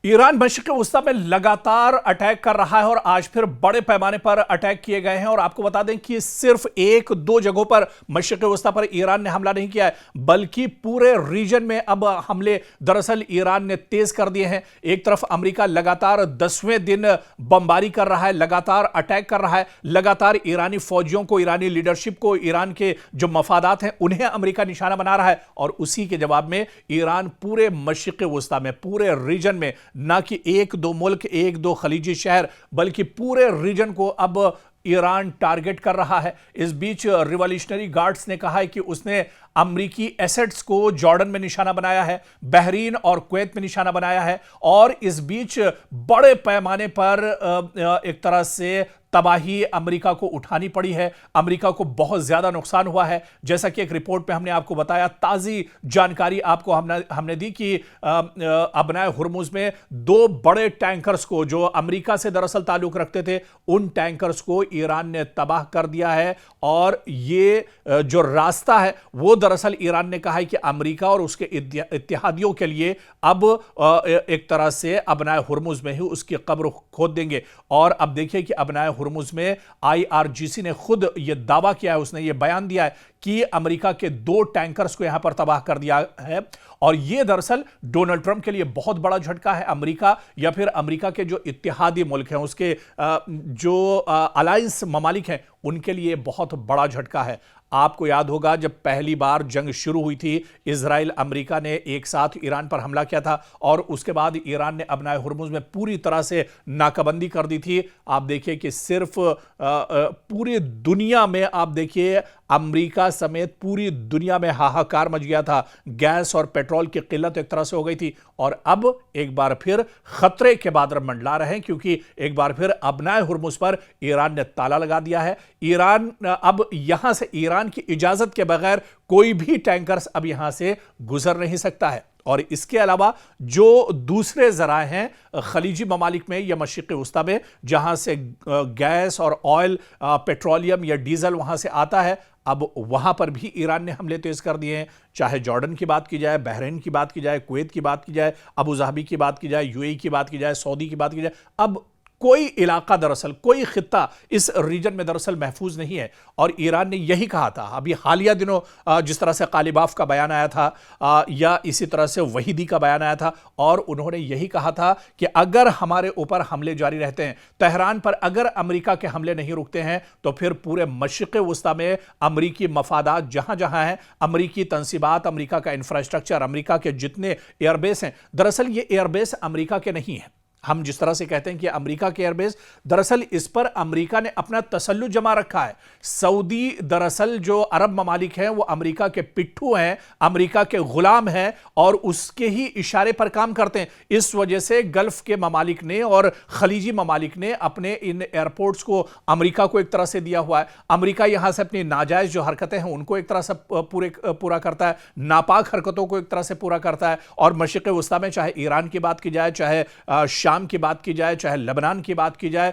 Iran मशरिक़ वस्ता में लगातार attack कर रहा है और आज फिर बड़े पैमाने पर अटैक किए गए हैं। और आपको बता दें कि सिर्फ एक दो जगहों पर मशरिक़ वस्ता पर ईरान ने हमला नहीं किया है, बल्कि पूरे रीजन में अब हमले दरअसल ईरान ने तेज कर दिए हैं। एक तरफ अमेरिका लगातार 10वें दिन बमबारी कर रहा है, लगातार अटैक कर रहा है, लगातार ईरानी फौजियों को, ईरानी लीडरशिप को, ईरान के जो मफादात हैं उन्हें अमेरिका निशाना बना रहा है। और उसी के जवाब में ईरान पूरे मशरिक़ वस्ता में, पूरे रीजन में, ना कि एक दो मुल्क, एक दो खलीजी शहर, बल्कि पूरे रीजन को अब ईरान टारगेट कर रहा है। इस बीच रिवॉल्यूशनरी गार्ड्स ने कहा है कि उसने अमरीकी एसेट्स को जॉर्डन में निशाना बनाया है, बहरीन और कुवैत में निशाना बनाया है। और इस बीच बड़े पैमाने पर एक तरह से तबाही अमेरिका को उठानी पड़ी है। अमेरिका को बहुत ज्यादा नुकसान हुआ है। जैसा कि एक रिपोर्ट में हमने आपको बताया, ताजी जानकारी आपको हमने दी कि अबनाए हुर्मुज में दो बड़े टैंकर्स को, जो अमेरिका से दरअसल ताल्लुक रखते थे, उन टैंकर्स को ईरान ने तबाह कर दिया है। और ये जो रास्ता है वो दरअसल ईरान ने कहा है कि अमेरिका और उसके इत्तेहादियों के लिए अब एक तरह से अबनाए हुर्मुज में ही उसकी कब्र खोद देंगे। और अब देखिए कि अबनाए हुर्मुज में आईआरजीसी ने खुद यह दावा किया है, उसने यह बयान दिया है कि अमेरिका के दो टैंकर्स को यहां पर तबाह कर दिया है। और यह दरअसल डोनाल्ड ट्रंप के लिए बहुत बड़ा झटका है। अमेरिका या फिर अमेरिका के जो इत्तेहादी मुल्क हैं, उसके जो अलायंस ममालिक हैं, उनके लिए बहुत बड़ा झटका है। आपको याद होगा जब पहली बार जंग शुरू हुई थी, इजराइल अमेरिका ने एक साथ ईरान पर हमला किया था और उसके बाद ईरान ने अबनाए हुर्मुज में पूरी तरह से नाकाबंदी कर दी थी। आप देखिए कि सिर्फ पूरी दुनिया में, आप देखिए अमेरिका समेत पूरी दुनिया में हाहाकार मच गया था। गैस और पेट्रोल की किल्लत एक तरह से हो गई थी। और अब एक बार फिर खतरे के बादल मंडला रहे हैं, क्योंकि एक बार फिर अबनाए हुर्मुज पर ईरान ने ताला लगा दिया है। ईरान अब यहां से, ईरान की इजाजत के बगैर कोई भी टैंकर्स अब यहां से गुजर नहीं सकता है। और इसके अलावा जो दूसरे जराए हैं खलीजी ममालिक में या मशरिक़ वस्ता में, जहां से गैस और ऑयल, पेट्रोलियम या डीजल वहां से आता है, अब वहां पर भी ईरान ने हमले तेज कर दिए हैं। चाहे जॉर्डन की बात की जाए, बहरीन की बात की जाए, कुवैत की बात की जाए, अबू धाबी की बात की जाए, यूएई की बात की जाए, सऊदी की बात की जाए, अब कोई इलाका दरअसल, कोई खित्ता इस रीजन में दरअसल महफूज नहीं है। और ईरान ने यही कहा था अभी हालिया दिनों, जिस तरह से कालिबाफ का बयान आया था या इसी तरह से वहीदी का बयान आया था, और उन्होंने यही कहा था कि अगर हमारे ऊपर हमले जारी रहते हैं, तेहरान पर अगर अमेरिका के हमले नहीं रुकते हैं, तो फिर पूरे मशरिक़ वस्ता में अमरीकी मफादात जहां जहां हैं, अमरीकी तंसीबात, अमरीका का इंफ्रास्ट्रक्चर, अमरीका के जितने एयरबेस हैं, दरअसल ये एयरबेस अमरीका के नहीं हैं। हम जिस तरह से कहते हैं कि अमेरिका के एयरबेस, दरअसल इस पर अमेरिका ने अपना तसल्लुत जमा रखा है। सऊदी दरअसल जो अरब ममालिक हैं वो अमेरिका के पिट्ठू हैं, अमेरिका के गुलाम हैं और उसके ही इशारे पर काम करते हैं। इस वजह से गल्फ के ममालिक ने और खलीजी ममालिक ने अपने इन एयरपोर्ट्स को अमेरिका को एक तरह से दिया हुआ है। अमेरिका यहां से अपनी नाजायज जो हरकतें हैं उनको एक तरह से पूरा करता है, नापाक हरकतों को एक तरह से पूरा करता है। और मशरिक़ वस्ता में चाहे ईरान की बात की जाए, चाहे शाम की बात की जाए, चाहे लेबनान की बात की जाए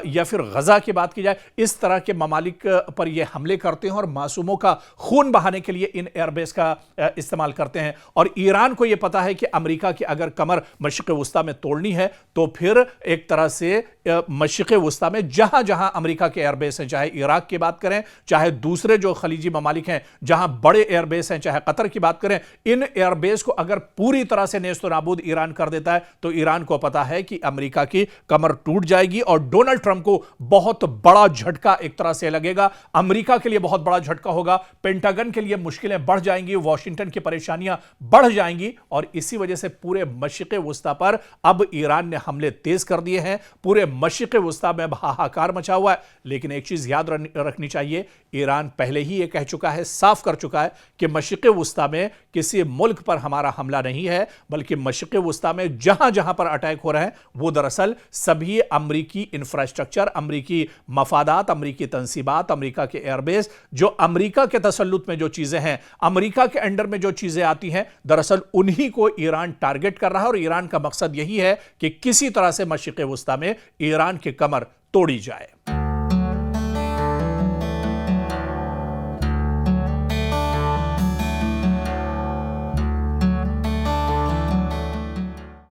या फिर गजा की बात की जाए, इस तरह के ममालिक पर ये हमले करते हैं और मासूमों का खून बहाने के लिए इन एयरबेस का इस्तेमाल करते हैं। और ईरान को यह पता है कि अमेरिका की अगर कमर मशरिक़ वस्ता में तोड़नी है, तो फिर एक तरह से मशरिक़ वस्ता में जहां जहां अमेरिका के एयरबेस हैं, चाहे इराक की बात करें, चाहे दूसरे जो खलीजी ममालिक हैं जहां बड़े एयरबेस हैं, चाहे कतर की बात करें, इन एयरबेस को अगर पूरी तरह से नेस्त नाबूद ईरान कर देता है, तो ईरान को पता है कि अमेरिका की कमर टूट जाएगी और डोनाल्ड ट्रंप को बहुत बड़ा झटका एक तरह से लगेगा। अमेरिका के लिए बहुत बड़ा झटका होगा, पेंटागन के लिए मुश्किलें बढ़ जाएंगी, वॉशिंगटन की परेशानियां बढ़ जाएंगी। और इसी वजह से पूरे मशरिक़ वस्ता पर अब ईरान ने हमले तेज कर दिए हैं। पूरे मशरिक़ वस्ता में हाहाकार मचा हुआ है। लेकिन एक चीज याद रखनी चाहिए, ईरान पहले ही यह कह चुका है, साफ कर चुका है कि मशरिक़ वस्ता में किसी मुल्क पर हमारा हमला नहीं है, बल्कि मशरिक़ वस्ता में जहां जहां पर अटैक हो रहे हैं वो दरअसल सभी अमरीकी इंफ्रास्ट्रक्चर, अमरीकी मफादात, अमरीकी तंसीबात, अमरीका के एयरबेस, जो अमरीका के तसल्लुत में जो चीजें हैं, अमरीका के अंडर में जो चीजें आती हैं, दरअसल उन्हीं को ईरान टारगेट कर रहा है। और ईरान का मकसद यही है कि किसी तरह से मशरिक़ वस्ता में ईरान की कमर तोड़ी जाए।